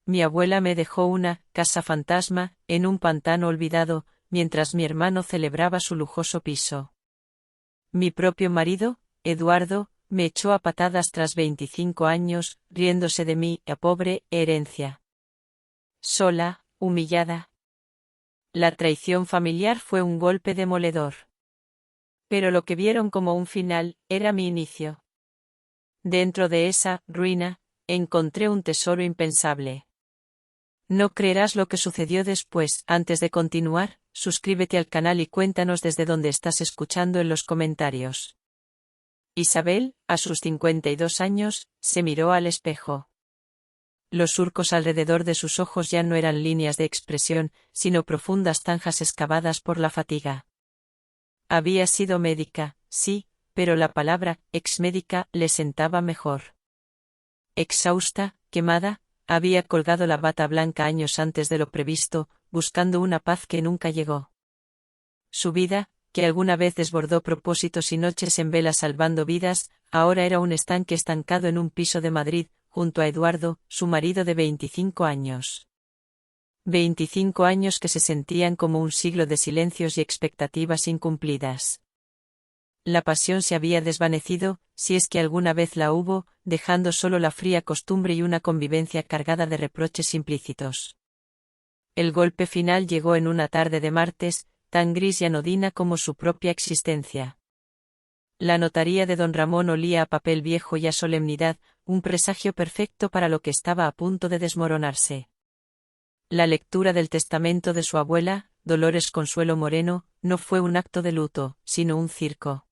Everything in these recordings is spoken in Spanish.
Mi abuela me dejó una casa fantasma en un pantano olvidado, mientras mi hermano celebraba su lujoso piso. Mi propio marido, Eduardo, me echó a patadas tras 25 años, riéndose de mí, pobre herencia. Sola, humillada. La traición familiar fue un golpe demoledor. Pero lo que vieron como un final, era mi inicio. Dentro de esa ruina, encontré un tesoro impensable. No creerás lo que sucedió después. Antes de continuar, suscríbete al canal y cuéntanos desde dónde estás escuchando en los comentarios. Isabel, a sus 52 años, se miró al espejo. Los surcos alrededor de sus ojos ya no eran líneas de expresión, sino profundas zanjas excavadas por la fatiga. Había sido médica, sí, pero la palabra exmédica le sentaba mejor. Exhausta, quemada, había colgado la bata blanca años antes de lo previsto, buscando una paz que nunca llegó. Su vida, que alguna vez desbordó propósitos y noches en vela salvando vidas, ahora era un estanque estancado en un piso de Madrid, junto a Eduardo, su marido de 25 años. 25 años que se sentían como un siglo de silencios y expectativas incumplidas. La pasión se había desvanecido, si es que alguna vez la hubo, dejando solo la fría costumbre y una convivencia cargada de reproches implícitos. El golpe final llegó en una tarde de martes, tan gris y anodina como su propia existencia. La notaría de don Ramón olía a papel viejo y a solemnidad, un presagio perfecto para lo que estaba a punto de desmoronarse. La lectura del testamento de su abuela, Dolores Consuelo Moreno, no fue un acto de luto, sino un circo.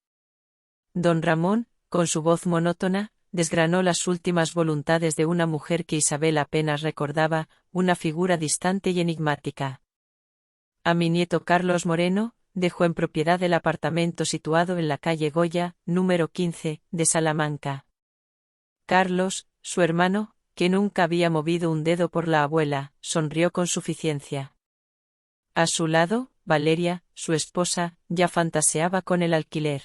Don Ramón, con su voz monótona, desgranó las últimas voluntades de una mujer que Isabel apenas recordaba, una figura distante y enigmática. A mi nieto Carlos Moreno, dejó en propiedad el apartamento situado en la calle Goya, número 15, de Salamanca. Carlos, su hermano, que nunca había movido un dedo por la abuela, sonrió con suficiencia. A su lado, Valeria, su esposa, ya fantaseaba con el alquiler.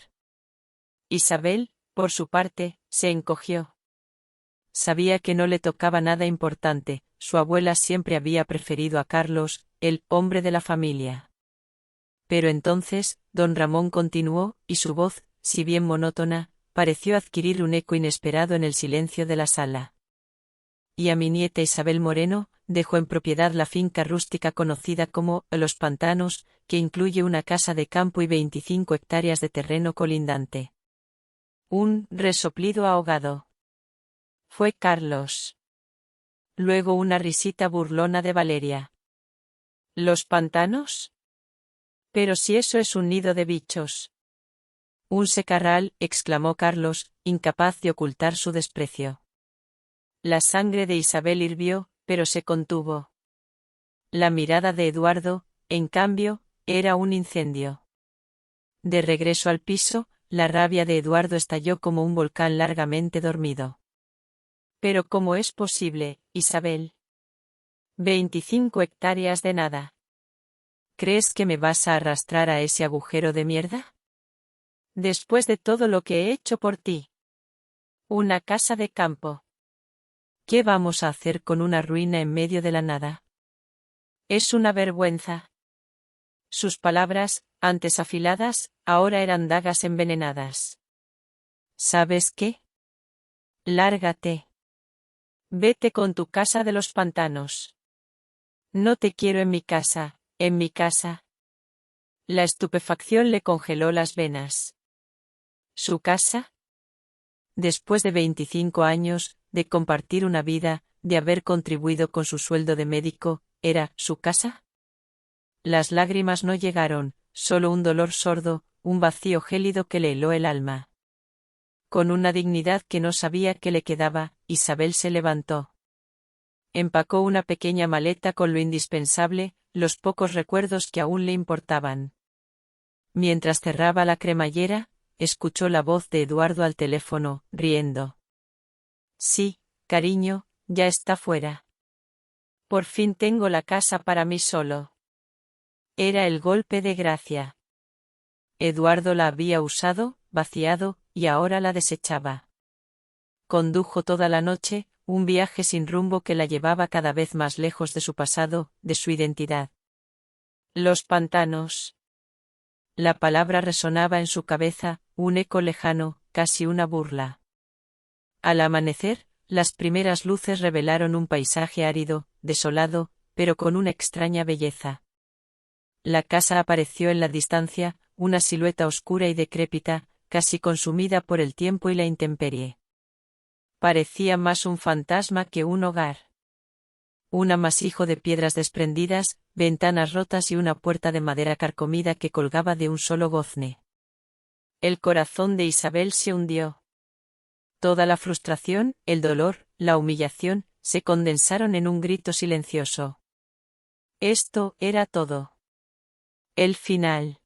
Isabel, por su parte, se encogió. Sabía que no le tocaba nada importante, su abuela siempre había preferido a Carlos, el hombre de la familia. Pero entonces, don Ramón continuó, y su voz, si bien monótona, pareció adquirir un eco inesperado en el silencio de la sala. Y a mi nieta Isabel Moreno, dejó en propiedad la finca rústica conocida como Los Pantanos, que incluye una casa de campo y 25 hectáreas de terreno colindante. Un resoplido ahogado. Fue Carlos. Luego una risita burlona de Valeria. ¿Los pantanos? Pero si eso es un nido de bichos. Un secarral, exclamó Carlos, incapaz de ocultar su desprecio. La sangre de Isabel hirvió, pero se contuvo. La mirada de Eduardo, en cambio, era un incendio. De regreso al piso, la rabia de Eduardo estalló como un volcán largamente dormido. Pero ¿cómo es posible, Isabel? 25 hectáreas de nada. ¿Crees que me vas a arrastrar a ese agujero de mierda? Después de todo lo que he hecho por ti. Una casa de campo. ¿Qué vamos a hacer con una ruina en medio de la nada? Es una vergüenza. Sus palabras, antes afiladas, ahora eran dagas envenenadas. ¿Sabes qué? Lárgate. Vete con tu casa de los pantanos. No te quiero en mi casa, en mi casa. La estupefacción le congeló las venas. ¿Su casa? Después de 25 años, de compartir una vida, de haber contribuido con su sueldo de médico, ¿era su casa? Las lágrimas no llegaron, solo un dolor sordo, un vacío gélido que le heló el alma. Con una dignidad que no sabía que le quedaba, Isabel se levantó. Empacó una pequeña maleta con lo indispensable, los pocos recuerdos que aún le importaban. Mientras cerraba la cremallera, escuchó la voz de Eduardo al teléfono, riendo. Sí, cariño, ya está fuera. Por fin tengo la casa para mí solo. Era el golpe de gracia. Eduardo la había usado, vaciado, y ahora la desechaba. Condujo toda la noche, un viaje sin rumbo que la llevaba cada vez más lejos de su pasado, de su identidad. Los pantanos. La palabra resonaba en su cabeza, un eco lejano, casi una burla. Al amanecer, las primeras luces revelaron un paisaje árido, desolado, pero con una extraña belleza. La casa apareció en la distancia, una silueta oscura y decrépita, casi consumida por el tiempo y la intemperie. Parecía más un fantasma que un hogar. Un amasijo de piedras desprendidas, ventanas rotas y una puerta de madera carcomida que colgaba de un solo gozne. El corazón de Isabel se hundió. Toda la frustración, el dolor, la humillación, se condensaron en un grito silencioso. Esto era todo. El final.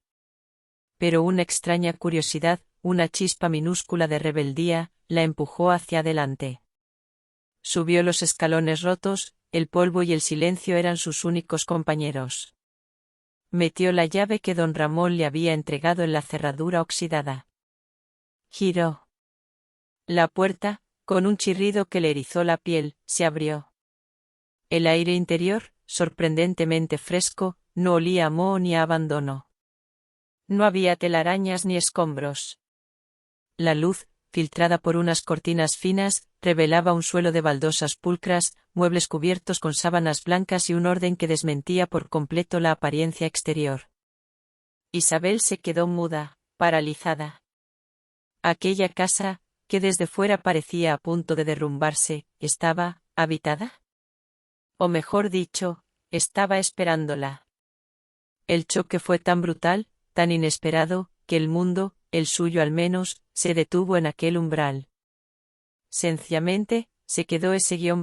Pero una extraña curiosidad, una chispa minúscula de rebeldía, la empujó hacia adelante. Subió los escalones rotos, el polvo y el silencio eran sus únicos compañeros. Metió la llave que don Ramón le había entregado en la cerradura oxidada. Giró. La puerta, con un chirrido que le erizó la piel, se abrió. El aire interior, sorprendentemente fresco, no olía a moho ni a abandono. No había telarañas ni escombros. La luz, filtrada por unas cortinas finas, revelaba un suelo de baldosas pulcras, muebles cubiertos con sábanas blancas y un orden que desmentía por completo la apariencia exterior. Isabel se quedó muda, paralizada. Aquella casa, que desde fuera parecía a punto de derrumbarse, ¿estaba habitada? O mejor dicho, estaba esperándola. El choque fue tan brutal, tan inesperado, que el mundo, el suyo al menos, se detuvo en aquel umbral. Sencillamente, se quedó S-N-T-E-R-E-N-A-D-A-D-A.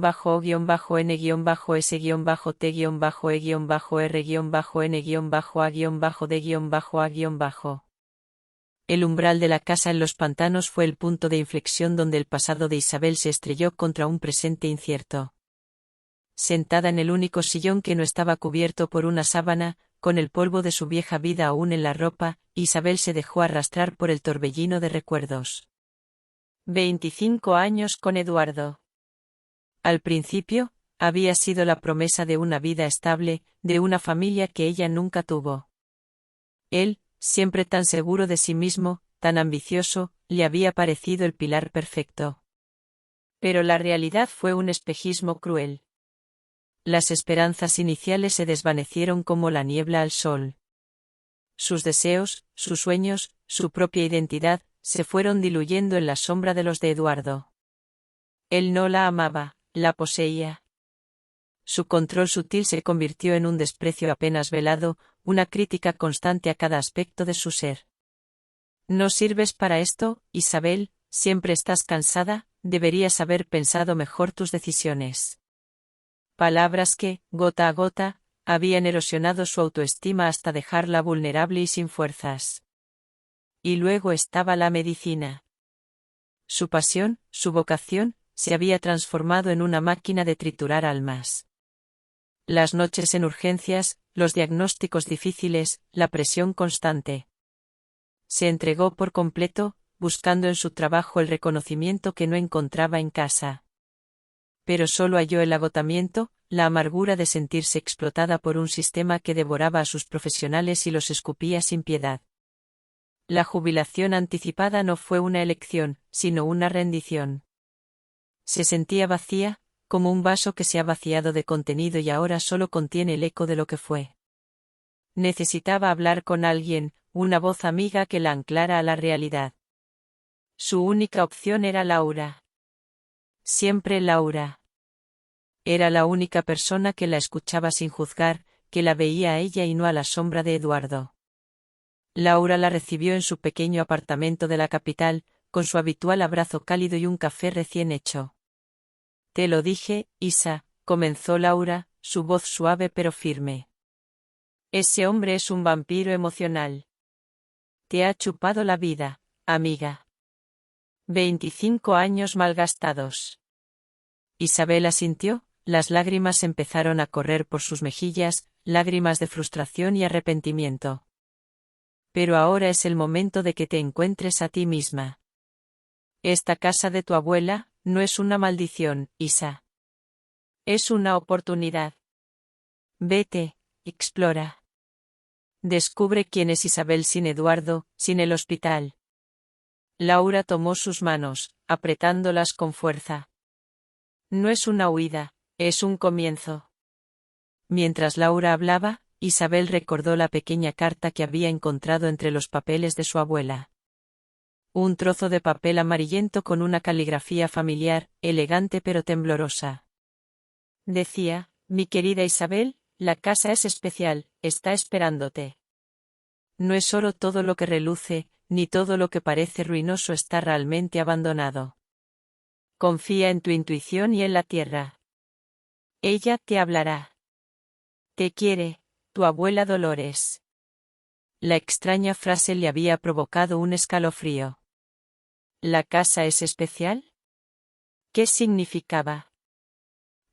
El umbral de la casa en los pantanos fue el punto de inflexión donde el pasado de Isabel se estrelló contra un presente incierto. Sentada en el único sillón que no estaba cubierto por una sábana, con el polvo de su vieja vida aún en la ropa, Isabel se dejó arrastrar por el torbellino de recuerdos. 25 años con Eduardo. Al principio, había sido la promesa de una vida estable, de una familia que ella nunca tuvo. Él, siempre tan seguro de sí mismo, tan ambicioso, le había parecido el pilar perfecto. Pero la realidad fue un espejismo cruel. Las esperanzas iniciales se desvanecieron como la niebla al sol. Sus deseos, sus sueños, su propia identidad, se fueron diluyendo en la sombra de los de Eduardo. Él no la amaba, la poseía. Su control sutil se convirtió en un desprecio apenas velado, una crítica constante a cada aspecto de su ser. No sirves para esto, Isabel, siempre estás cansada, deberías haber pensado mejor tus decisiones. Palabras que, gota a gota, habían erosionado su autoestima hasta dejarla vulnerable y sin fuerzas. Y luego estaba la medicina. Su pasión, su vocación, se había transformado en una máquina de triturar almas. Las noches en urgencias, los diagnósticos difíciles, la presión constante. Se entregó por completo, buscando en su trabajo el reconocimiento que no encontraba en casa. Pero solo halló el agotamiento, la amargura de sentirse explotada por un sistema que devoraba a sus profesionales y los escupía sin piedad. La jubilación anticipada no fue una elección, sino una rendición. Se sentía vacía, como un vaso que se ha vaciado de contenido y ahora solo contiene el eco de lo que fue. Necesitaba hablar con alguien, una voz amiga que la anclara a la realidad. Su única opción era Laura. Siempre Laura. Era la única persona que la escuchaba sin juzgar, que la veía a ella y no a la sombra de Eduardo. Laura la recibió en su pequeño apartamento de la capital, con su habitual abrazo cálido y un café recién hecho. Te lo dije, Isa, comenzó Laura, su voz suave pero firme. Ese hombre es un vampiro emocional. Te ha chupado la vida, amiga. 25 años malgastados. Isabel asintió, las lágrimas empezaron a correr por sus mejillas, lágrimas de frustración y arrepentimiento. Pero ahora es el momento de que te encuentres a ti misma. Esta casa de tu abuela, no es una maldición, Isa. Es una oportunidad. Vete, explora. Descubre quién es Isabel sin Eduardo, sin el hospital. Laura tomó sus manos, apretándolas con fuerza. No es una huida, es un comienzo. Mientras Laura hablaba, Isabel recordó la pequeña carta que había encontrado entre los papeles de su abuela. Un trozo de papel amarillento con una caligrafía familiar, elegante pero temblorosa. Decía: mi querida Isabel, la casa es especial, está esperándote. No es oro todo lo que reluce, ni todo lo que parece ruinoso está realmente abandonado. Confía en tu intuición y en la tierra. Ella te hablará. Te quiere, tu abuela Dolores. La extraña frase le había provocado un escalofrío. ¿La casa es especial? ¿Qué significaba?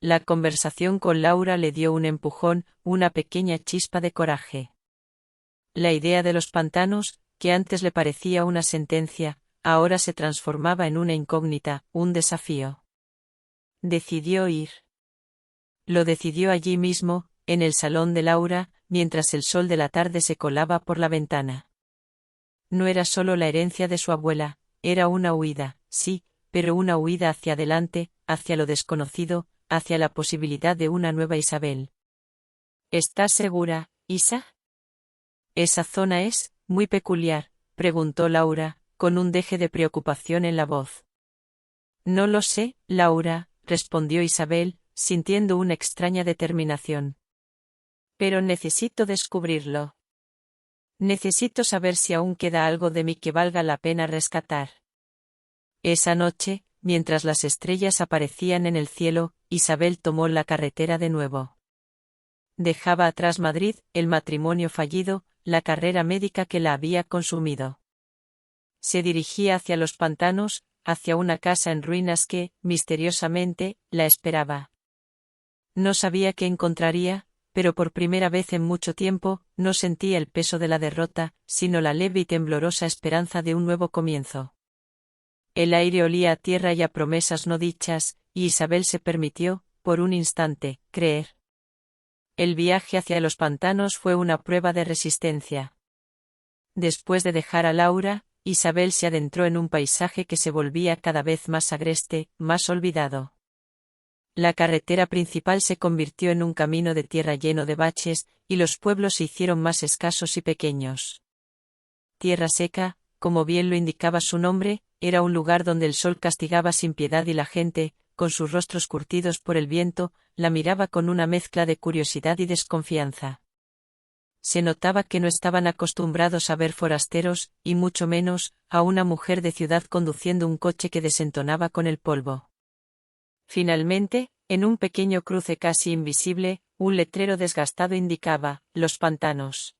La conversación con Laura le dio un empujón, una pequeña chispa de coraje. La idea de los pantanos, que antes le parecía una sentencia, ahora se transformaba en una incógnita, un desafío. Decidió ir. Lo decidió allí mismo, en el salón de Laura, mientras el sol de la tarde se colaba por la ventana. No era solo la herencia de su abuela, era una huida, sí, pero una huida hacia adelante, hacia lo desconocido, hacia la posibilidad de una nueva Isabel. ¿Estás segura, Isa? ¿Esa zona es muy peculiar?, preguntó Laura, con un deje de preocupación en la voz. No lo sé, Laura, respondió Isabel, sintiendo una extraña determinación. Pero necesito descubrirlo. Necesito saber si aún queda algo de mí que valga la pena rescatar. Esa noche, mientras las estrellas aparecían en el cielo, Isabel tomó la carretera de nuevo. Dejaba atrás Madrid, el matrimonio fallido, la carrera médica que la había consumido. Se dirigía hacia los pantanos, hacia una casa en ruinas que, misteriosamente, la esperaba. No sabía qué encontraría, pero por primera vez en mucho tiempo, no sentía el peso de la derrota, sino la leve y temblorosa esperanza de un nuevo comienzo. El aire olía a tierra y a promesas no dichas, y Isabel se permitió, por un instante, creer. El viaje hacia los pantanos fue una prueba de resistencia. Después de dejar a Laura, Isabel se adentró en un paisaje que se volvía cada vez más agreste, más olvidado. La carretera principal se convirtió en un camino de tierra lleno de baches, y los pueblos se hicieron más escasos y pequeños. Tierra seca, como bien lo indicaba su nombre, era un lugar donde el sol castigaba sin piedad y la gente, con sus rostros curtidos por el viento, la miraba con una mezcla de curiosidad y desconfianza. Se notaba que no estaban acostumbrados a ver forasteros, y mucho menos, a una mujer de ciudad conduciendo un coche que desentonaba con el polvo. Finalmente, en un pequeño cruce casi invisible, un letrero desgastado indicaba: los pantanos.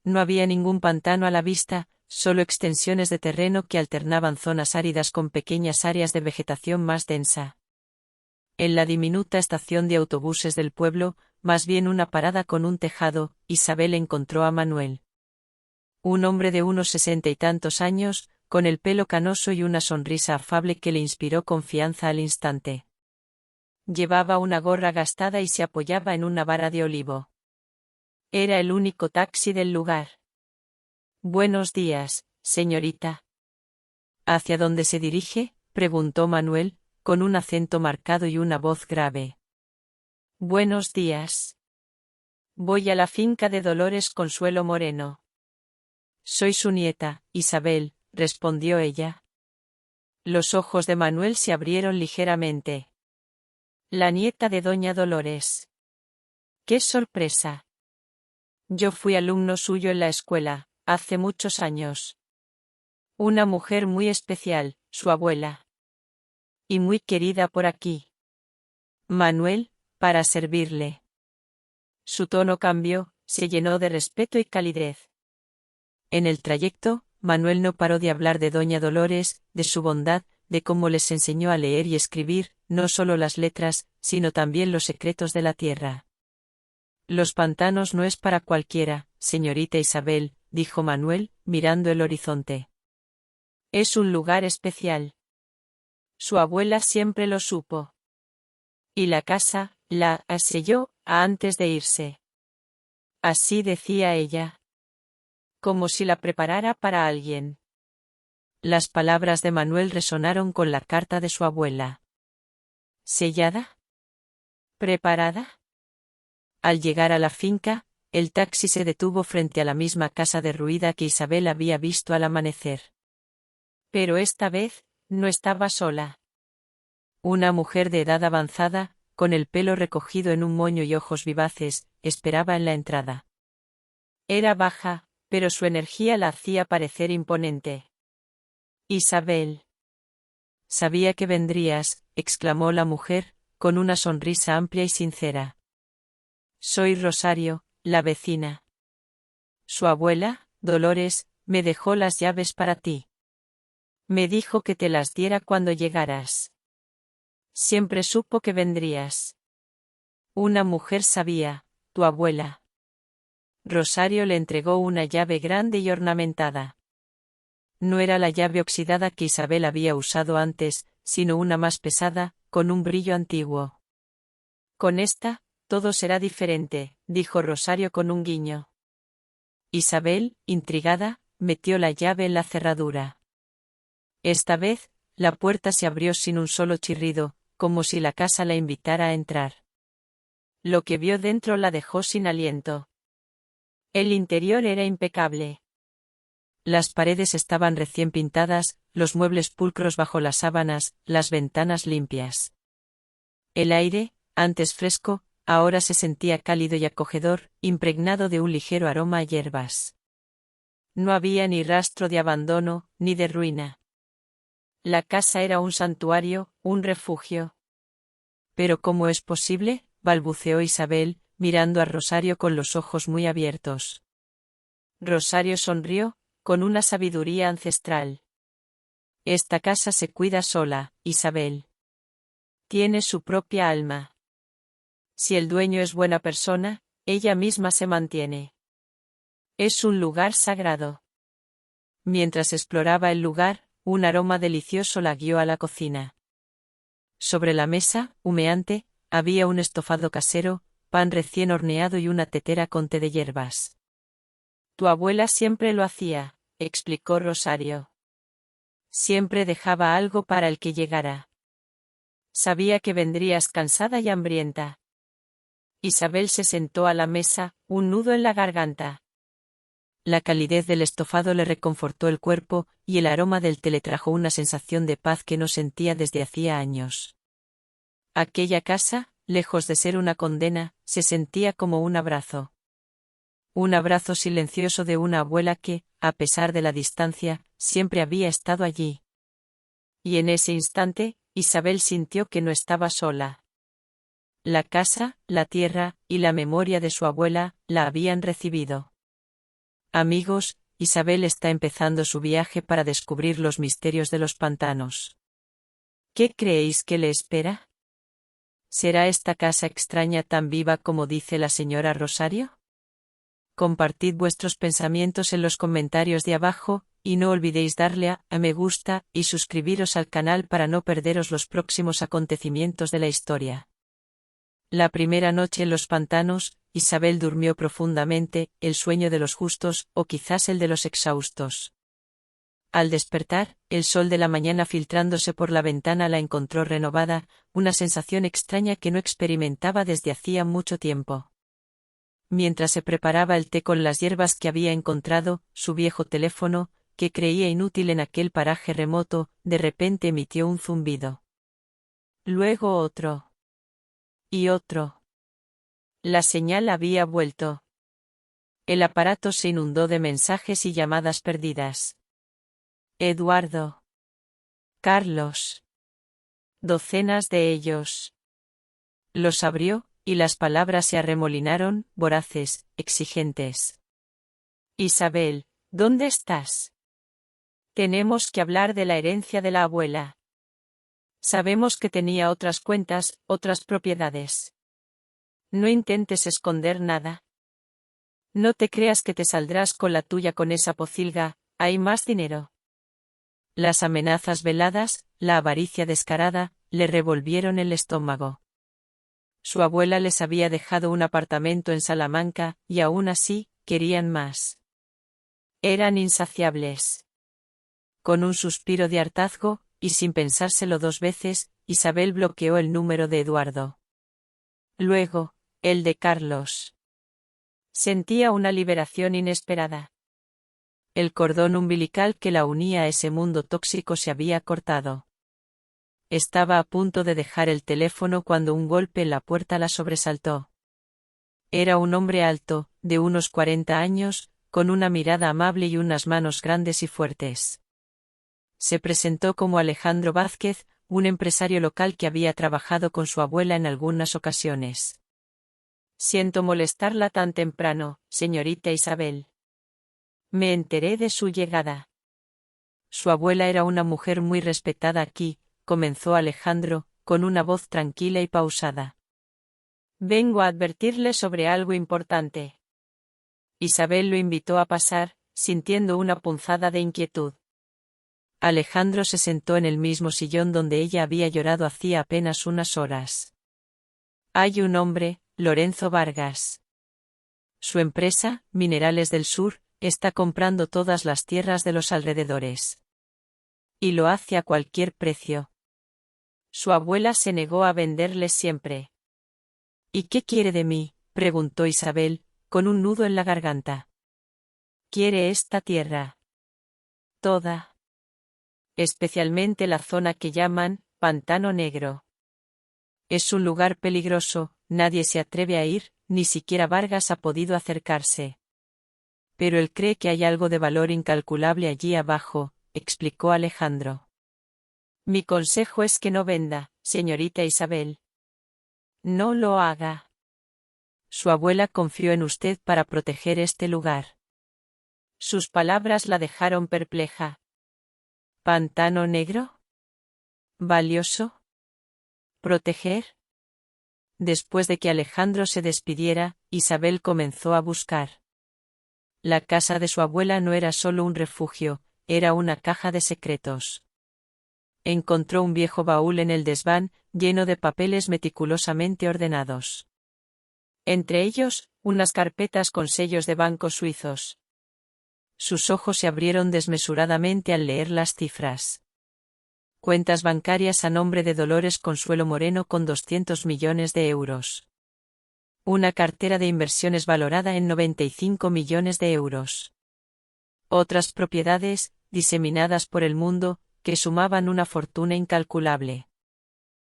No había ningún pantano a la vista, solo extensiones de terreno que alternaban zonas áridas con pequeñas áreas de vegetación más densa. En la diminuta estación de autobuses del pueblo, más bien una parada con un tejado, Isabel encontró a Manuel. Un hombre de unos 60 y tantos años, con el pelo canoso y una sonrisa afable que le inspiró confianza al instante. Llevaba una gorra gastada y se apoyaba en una vara de olivo. Era el único taxi del lugar. Buenos días, señorita. ¿Hacia dónde se dirige?, preguntó Manuel, con un acento marcado y una voz grave. Buenos días. Voy a la finca de Dolores Consuelo Moreno. Soy su nieta, Isabel, respondió ella. Los ojos de Manuel se abrieron ligeramente. La nieta de doña Dolores. ¡Qué sorpresa! Yo fui alumno suyo en la escuela, hace muchos años. Una mujer muy especial, su abuela. Y muy querida por aquí. Manuel, para servirle. Su tono cambió, se llenó de respeto y calidez. En el trayecto, Manuel no paró de hablar de doña Dolores, de su bondad, de cómo les enseñó a leer y escribir, no solo las letras, sino también los secretos de la tierra. Los pantanos no es para cualquiera, señorita Isabel, dijo Manuel, mirando el horizonte. Es un lugar especial. Su abuela siempre lo supo. Y la casa, la selló antes de irse. Así decía ella. Como si la preparara para alguien. Las palabras de Manuel resonaron con la carta de su abuela. ¿Sellada? ¿Preparada? Al llegar a la finca, el taxi se detuvo frente a la misma casa derruida que Isabel había visto al amanecer. Pero esta vez, no estaba sola. Una mujer de edad avanzada, con el pelo recogido en un moño y ojos vivaces, esperaba en la entrada. Era baja, pero su energía la hacía parecer imponente. Isabel. Sabía que vendrías, exclamó la mujer, con una sonrisa amplia y sincera. Soy Rosario, la vecina. Su abuela, Dolores, me dejó las llaves para ti. Me dijo que te las diera cuando llegaras. Siempre supo que vendrías. Una mujer sabía, tu abuela. Rosario le entregó una llave grande y ornamentada. No era la llave oxidada que Isabel había usado antes, sino una más pesada, con un brillo antiguo. Con esta, todo será diferente, dijo Rosario con un guiño. Isabel, intrigada, metió la llave en la cerradura. Esta vez, la puerta se abrió sin un solo chirrido, como si la casa la invitara a entrar. Lo que vio dentro la dejó sin aliento. El interior era impecable. Las paredes estaban recién pintadas, los muebles pulcros bajo las sábanas, las ventanas limpias. El aire, antes fresco, ahora se sentía cálido y acogedor, impregnado de un ligero aroma a hierbas. No había ni rastro de abandono, ni de ruina. La casa era un santuario, un refugio. ¿Pero cómo es posible?, balbuceó Isabel, mirando a Rosario con los ojos muy abiertos. Rosario sonrió, con una sabiduría ancestral. Esta casa se cuida sola, Isabel. Tiene su propia alma. Si el dueño es buena persona, ella misma se mantiene. Es un lugar sagrado. Mientras exploraba el lugar, un aroma delicioso la guió a la cocina. Sobre la mesa, humeante, había un estofado casero, pan recién horneado y una tetera con té de hierbas. Tu abuela siempre lo hacía, explicó Rosario. Siempre dejaba algo para el que llegara. Sabía que vendrías cansada y hambrienta. Isabel se sentó a la mesa, un nudo en la garganta. La calidez del estofado le reconfortó el cuerpo, y el aroma del té le trajo una sensación de paz que no sentía desde hacía años. Aquella casa, lejos de ser una condena, se sentía como un abrazo. Un abrazo silencioso de una abuela que, a pesar de la distancia, siempre había estado allí. Y en ese instante, Isabel sintió que no estaba sola. La casa, la tierra, y la memoria de su abuela, la habían recibido. Amigos, Isabel está empezando su viaje para descubrir los misterios de los pantanos. ¿Qué creéis que le espera? ¿Será esta casa extraña tan viva como dice la señora Rosario? Compartid vuestros pensamientos en los comentarios de abajo, y no olvidéis darle a me gusta y suscribiros al canal para no perderos los próximos acontecimientos de la historia. La primera noche en los pantanos, Isabel durmió profundamente, el sueño de los justos, o quizás el de los exhaustos. Al despertar, el sol de la mañana filtrándose por la ventana la encontró renovada, una sensación extraña que no experimentaba desde hacía mucho tiempo. Mientras se preparaba el té con las hierbas que había encontrado, su viejo teléfono, que creía inútil en aquel paraje remoto, de repente emitió un zumbido. Luego otro. Y otro. La señal había vuelto. El aparato se inundó de mensajes y llamadas perdidas. Eduardo. Carlos. Docenas de ellos. Los abrió, y las palabras se arremolinaron, voraces, exigentes. Isabel, ¿dónde estás? Tenemos que hablar de la herencia de la abuela. Sabemos que tenía otras cuentas, otras propiedades. No intentes esconder nada. No te creas que te saldrás con la tuya con esa pocilga, hay más dinero. Las amenazas veladas, la avaricia descarada, le revolvieron el estómago. Su abuela les había dejado un apartamento en Salamanca, y aún así, querían más. Eran insaciables. Con un suspiro de hartazgo, y sin pensárselo 2 veces, Isabel bloqueó el número de Eduardo. Luego, el de Carlos. Sentía una liberación inesperada. El cordón umbilical que la unía a ese mundo tóxico se había cortado. Estaba a punto de dejar el teléfono cuando un golpe en la puerta la sobresaltó. Era un hombre alto, de unos 40 años, con una mirada amable y unas manos grandes y fuertes. Se presentó como Alejandro Vázquez, un empresario local que había trabajado con su abuela en algunas ocasiones. Siento molestarla tan temprano, señorita Isabel. Me enteré de su llegada. Su abuela era una mujer muy respetada aquí, comenzó Alejandro, con una voz tranquila y pausada. Vengo a advertirle sobre algo importante. Isabel lo invitó a pasar, sintiendo una punzada de inquietud. Alejandro se sentó en el mismo sillón donde ella había llorado hacía apenas unas horas. Hay un hombre, Lorenzo Vargas. Su empresa, Minerales del Sur, está comprando todas las tierras de los alrededores. Y lo hace a cualquier precio. Su abuela se negó a venderles siempre. ¿Y qué quiere de mí?, preguntó Isabel, con un nudo en la garganta. Quiere esta tierra. Toda. Especialmente la zona que llaman Pantano Negro. Es un lugar peligroso, nadie se atreve a ir, ni siquiera Vargas ha podido acercarse. Pero él cree que hay algo de valor incalculable allí abajo, explicó Alejandro. Mi consejo es que no venda, señorita Isabel. No lo haga. Su abuela confió en usted para proteger este lugar. Sus palabras la dejaron perpleja. ¿Pantano Negro? ¿Valioso? ¿Proteger? Después de que Alejandro se despidiera, Isabel comenzó a buscar. La casa de su abuela no era solo un refugio, era una caja de secretos. Encontró un viejo baúl en el desván, lleno de papeles meticulosamente ordenados. Entre ellos, unas carpetas con sellos de bancos suizos. Sus ojos se abrieron desmesuradamente al leer las cifras. Cuentas bancarias a nombre de Dolores Consuelo Moreno con 200 millones de euros. Una cartera de inversiones valorada en 95 millones de euros. Otras propiedades, diseminadas por el mundo, que sumaban una fortuna incalculable.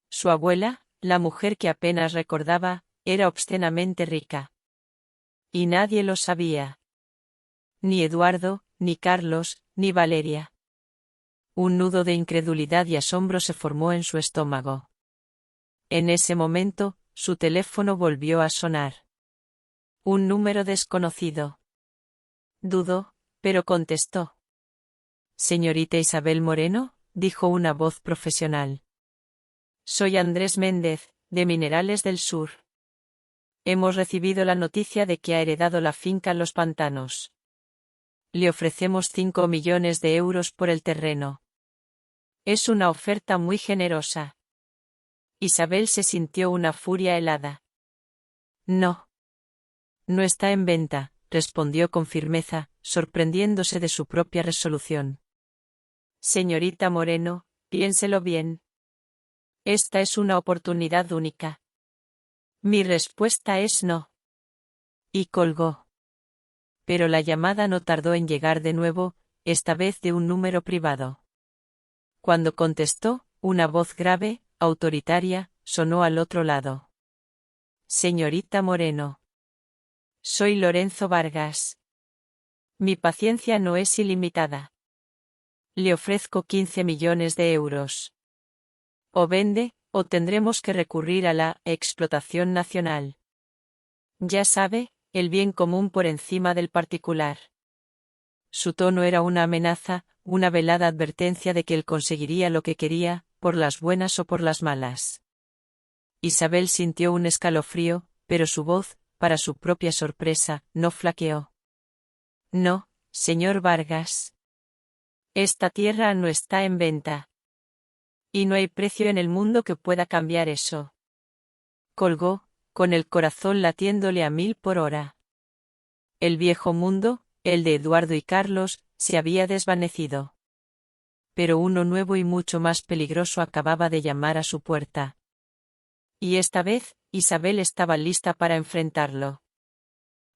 Su abuela, la mujer que apenas recordaba, era obscenamente rica. Y nadie lo sabía. Ni Eduardo, ni Carlos, ni Valeria. Un nudo de incredulidad y asombro se formó en su estómago. En ese momento, su teléfono volvió a sonar. Un número desconocido. Dudó, pero contestó. Señorita Isabel Moreno, dijo una voz profesional. Soy Andrés Méndez, de Minerales del Sur. Hemos recibido la noticia de que ha heredado la finca Los Pantanos. Le ofrecemos 5 millones de euros por el terreno. Es una oferta muy generosa. Isabel se sintió una furia helada. No. No está en venta, respondió con firmeza, sorprendiéndose de su propia resolución. Señorita Moreno, piénselo bien. Esta es una oportunidad única. Mi respuesta es no. Y colgó. Pero la llamada no tardó en llegar de nuevo, esta vez de un número privado. Cuando contestó, una voz grave, autoritaria, sonó al otro lado. Señorita Moreno. Soy Lorenzo Vargas. Mi paciencia no es ilimitada. Le ofrezco 15 millones de euros. O vende, o tendremos que recurrir a la explotación nacional. Ya sabe, el bien común por encima del particular. Su tono era una amenaza, una velada advertencia de que él conseguiría lo que quería, por las buenas o por las malas. Isabel sintió un escalofrío, pero su voz, para su propia sorpresa, no flaqueó. No, señor Vargas. Esta tierra no está en venta. Y no hay precio en el mundo que pueda cambiar eso. Colgó, con el corazón latiéndole a 1000 por hora. El viejo mundo, el de Eduardo y Carlos, se había desvanecido. Pero uno nuevo y mucho más peligroso acababa de llamar a su puerta. Y esta vez, Isabel estaba lista para enfrentarlo.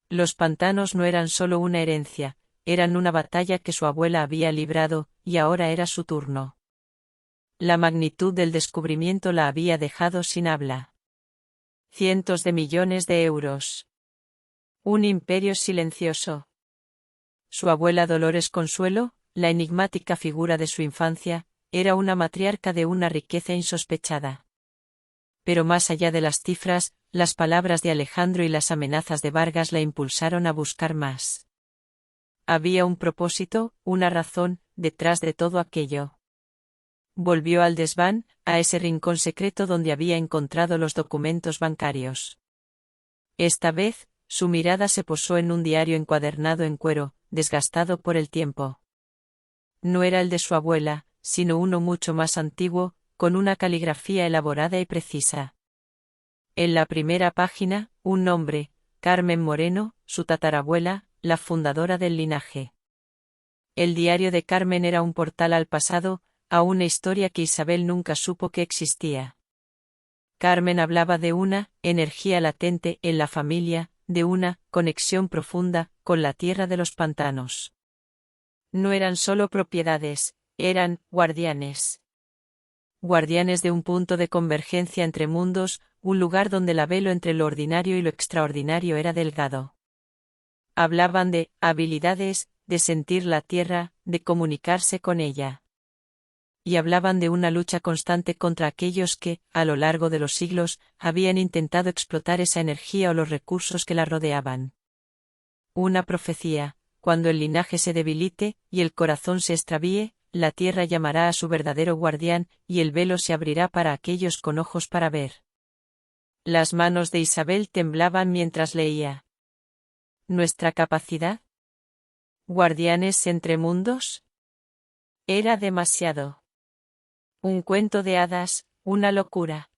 Los pantanos no eran solo una herencia, eran una batalla que su abuela había librado, y ahora era su turno. La magnitud del descubrimiento la había dejado sin habla. Cientos de millones de euros. Un imperio silencioso. Su abuela Dolores Consuelo, la enigmática figura de su infancia, era una matriarca de una riqueza insospechada. Pero más allá de las cifras, las palabras de Alejandro y las amenazas de Vargas la impulsaron a buscar más. Había un propósito, una razón, detrás de todo aquello. Volvió al desván, a ese rincón secreto donde había encontrado los documentos bancarios. Esta vez, su mirada se posó en un diario encuadernado en cuero, desgastado por el tiempo. No era el de su abuela, sino uno mucho más antiguo, con una caligrafía elaborada y precisa. En la primera página, un nombre, Carmen Moreno, su tatarabuela, la fundadora del linaje. El diario de Carmen era un portal al pasado, a una historia que Isabel nunca supo que existía. Carmen hablaba de una energía latente en la familia, de una conexión profunda con la tierra de los pantanos. No eran solo propiedades, eran guardianes. Guardianes de un punto de convergencia entre mundos, un lugar donde el velo entre lo ordinario y lo extraordinario era delgado. Hablaban de habilidades, de sentir la tierra, de comunicarse con ella. Y hablaban de una lucha constante contra aquellos que, a lo largo de los siglos, habían intentado explotar esa energía o los recursos que la rodeaban. Una profecía: cuando el linaje se debilite y el corazón se extravíe, la tierra llamará a su verdadero guardián, y el velo se abrirá para aquellos con ojos para ver. Las manos de Isabel temblaban mientras leía. ¿Nuestra capacidad? ¿Guardianes entre mundos? Era demasiado. Un cuento de hadas, una locura.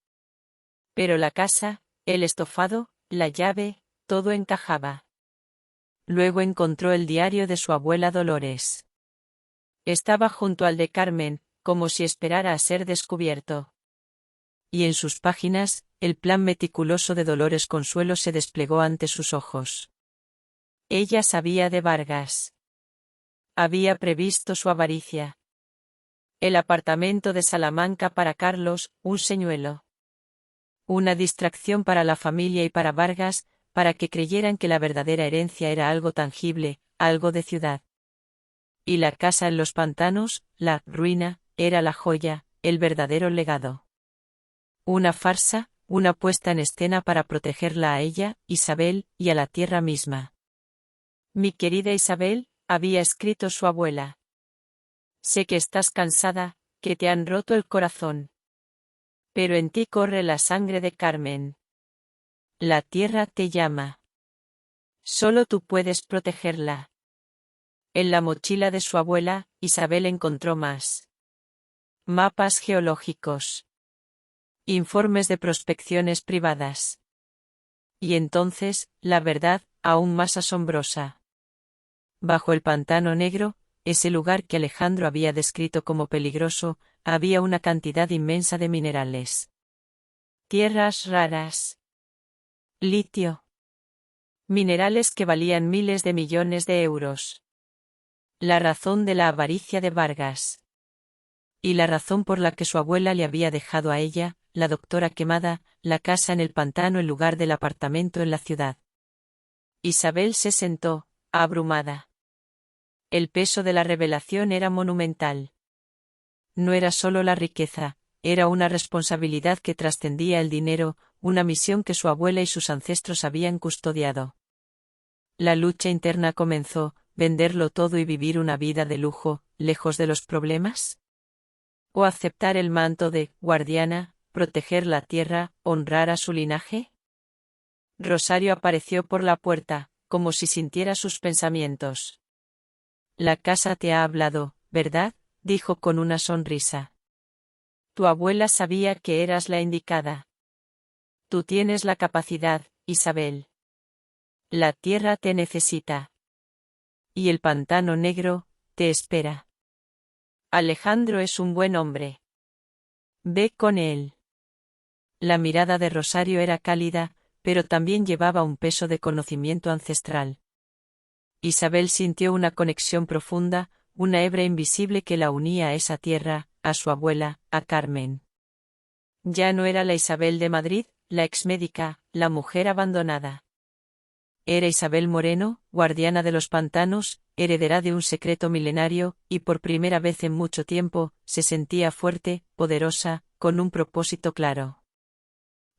Pero la casa, el estofado, la llave, todo encajaba. Luego encontró el diario de su abuela Dolores. Estaba junto al de Carmen, como si esperara a ser descubierto. Y en sus páginas, el plan meticuloso de Dolores Consuelo se desplegó ante sus ojos. Ella sabía de Vargas. Había previsto su avaricia. El apartamento de Salamanca para Carlos, un señuelo. Una distracción para la familia y para Vargas, para que creyeran que la verdadera herencia era algo tangible, algo de ciudad. Y la casa en los pantanos, la ruina, era la joya, el verdadero legado. Una farsa, una puesta en escena para protegerla a ella, Isabel, y a la tierra misma. Mi querida Isabel, había escrito su abuela. Sé que estás cansada, que te han roto el corazón. Pero en ti corre la sangre de Carmen. La tierra te llama. Solo tú puedes protegerla. En la mochila de su abuela, Isabel encontró más. Mapas geológicos. Informes de prospecciones privadas. Y entonces, la verdad, aún más asombrosa. Bajo el pantano negro, ese lugar que Alejandro había descrito como peligroso, había una cantidad inmensa de minerales. Tierras raras. Litio. Minerales que valían miles de millones de euros. La razón de la avaricia de Vargas. Y la razón por la que su abuela le había dejado a ella, la doctora quemada, la casa en el pantano en lugar del apartamento en la ciudad. Isabel se sentó, abrumada. El peso de la revelación era monumental. No era solo la riqueza, era una responsabilidad que trascendía el dinero, una misión que su abuela y sus ancestros habían custodiado. La lucha interna comenzó: venderlo todo y vivir una vida de lujo, lejos de los problemas. ¿O aceptar el manto de guardiana, proteger la tierra, honrar a su linaje? Rosario apareció por la puerta, como si sintiera sus pensamientos. La casa te ha hablado, ¿verdad?, dijo con una sonrisa. Tu abuela sabía que eras la indicada. Tú tienes la capacidad, Isabel. La tierra te necesita. Y el pantano negro te espera. Alejandro es un buen hombre. Ve con él. La mirada de Rosario era cálida, pero también llevaba un peso de conocimiento ancestral. Isabel sintió una conexión profunda, una hebra invisible que la unía a esa tierra, a su abuela, a Carmen. Ya no era la Isabel de Madrid, la exmédica, la mujer abandonada. Era Isabel Moreno, guardiana de los pantanos, heredera de un secreto milenario, y por primera vez en mucho tiempo, se sentía fuerte, poderosa, con un propósito claro.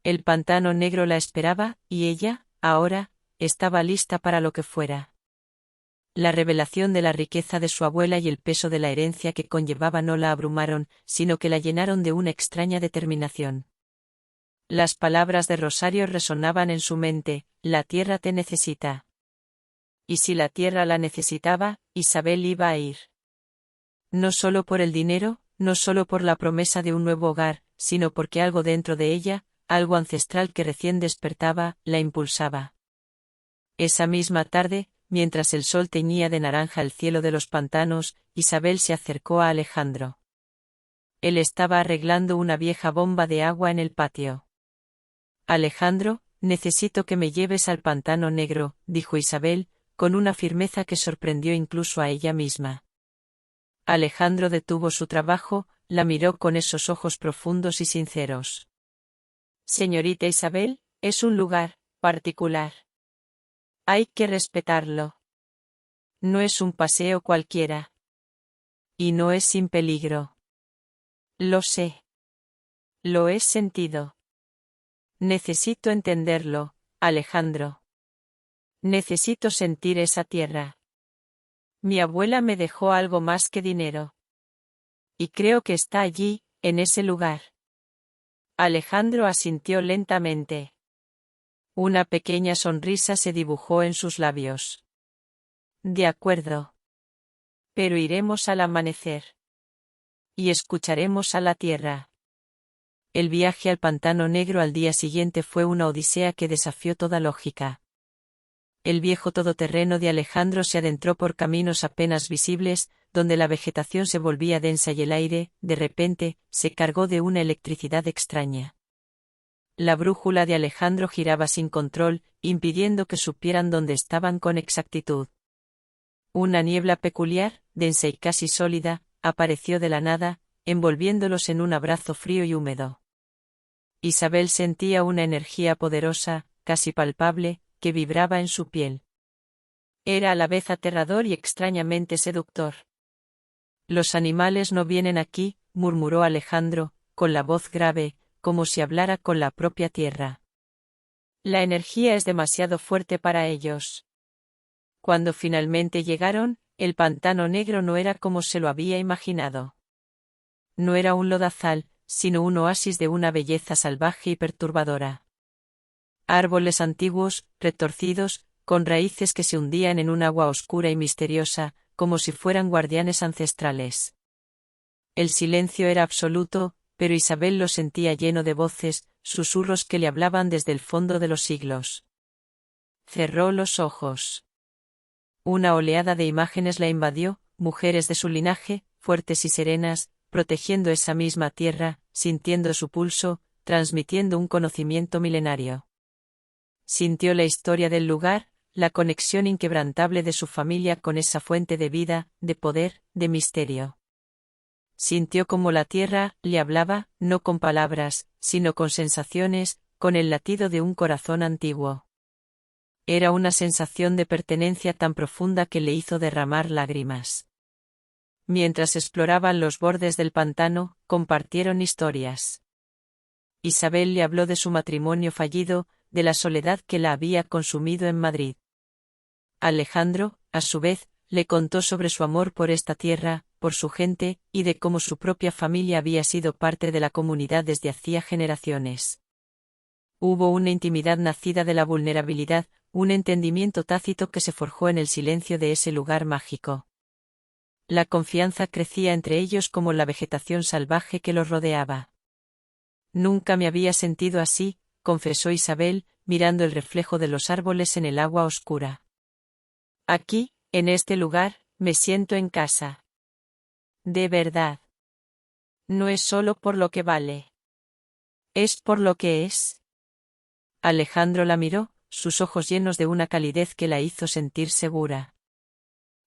El pantano negro la esperaba, y ella, ahora, estaba lista para lo que fuera. La revelación de la riqueza de su abuela y el peso de la herencia que conllevaba no la abrumaron, sino que la llenaron de una extraña determinación. Las palabras de Rosario resonaban en su mente: la tierra te necesita. Y si la tierra la necesitaba, Isabel iba a ir. No solo por el dinero, no solo por la promesa de un nuevo hogar, sino porque algo dentro de ella, algo ancestral que recién despertaba, la impulsaba. Esa misma tarde, mientras el sol teñía de naranja el cielo de los pantanos, Isabel se acercó a Alejandro. Él estaba arreglando una vieja bomba de agua en el patio. Alejandro, necesito que me lleves al pantano negro, dijo Isabel, con una firmeza que sorprendió incluso a ella misma. Alejandro detuvo su trabajo, la miró con esos ojos profundos y sinceros. Señorita Isabel, es un lugar particular. Hay que respetarlo. No es un paseo cualquiera. Y no es sin peligro. Lo sé. Lo he sentido. Necesito entenderlo, Alejandro. Necesito sentir esa tierra. Mi abuela me dejó algo más que dinero. Y creo que está allí, en ese lugar. Alejandro asintió lentamente. Una pequeña sonrisa se dibujó en sus labios. De acuerdo. Pero iremos al amanecer. Y escucharemos a la tierra. El viaje al pantano negro al día siguiente fue una odisea que desafió toda lógica. El viejo todoterreno de Alejandro se adentró por caminos apenas visibles, donde la vegetación se volvía densa y el aire, de repente, se cargó de una electricidad extraña. La brújula de Alejandro giraba sin control, impidiendo que supieran dónde estaban con exactitud. Una niebla peculiar, densa y casi sólida, apareció de la nada, envolviéndolos en un abrazo frío y húmedo. Isabel sentía una energía poderosa, casi palpable, que vibraba en su piel. Era a la vez aterrador y extrañamente seductor. Los animales no vienen aquí, murmuró Alejandro, con la voz grave, como si hablara con la propia tierra. La energía es demasiado fuerte para ellos. Cuando finalmente llegaron, el pantano negro no era como se lo había imaginado. No era un lodazal, sino un oasis de una belleza salvaje y perturbadora. Árboles antiguos, retorcidos, con raíces que se hundían en un agua oscura y misteriosa, como si fueran guardianes ancestrales. El silencio era absoluto, pero Isabel lo sentía lleno de voces, susurros que le hablaban desde el fondo de los siglos. Cerró los ojos. Una oleada de imágenes la invadió, mujeres de su linaje, fuertes y serenas, protegiendo esa misma tierra, sintiendo su pulso, transmitiendo un conocimiento milenario. Sintió la historia del lugar, la conexión inquebrantable de su familia con esa fuente de vida, de poder, de misterio. Sintió como la tierra le hablaba, no con palabras, sino con sensaciones, con el latido de un corazón antiguo. Era una sensación de pertenencia tan profunda que le hizo derramar lágrimas. Mientras exploraban los bordes del pantano, compartieron historias. Isabel le habló de su matrimonio fallido, de la soledad que la había consumido en Madrid. Alejandro, a su vez, le contó sobre su amor por esta tierra, por su gente, y de cómo su propia familia había sido parte de la comunidad desde hacía generaciones. Hubo una intimidad nacida de la vulnerabilidad, un entendimiento tácito que se forjó en el silencio de ese lugar mágico. La confianza crecía entre ellos como la vegetación salvaje que los rodeaba. Nunca me había sentido así, confesó Isabel, mirando el reflejo de los árboles en el agua oscura. Aquí, en este lugar, me siento en casa. De verdad. No es solo por lo que vale. Es por lo que es. Alejandro la miró, sus ojos llenos de una calidez que la hizo sentir segura.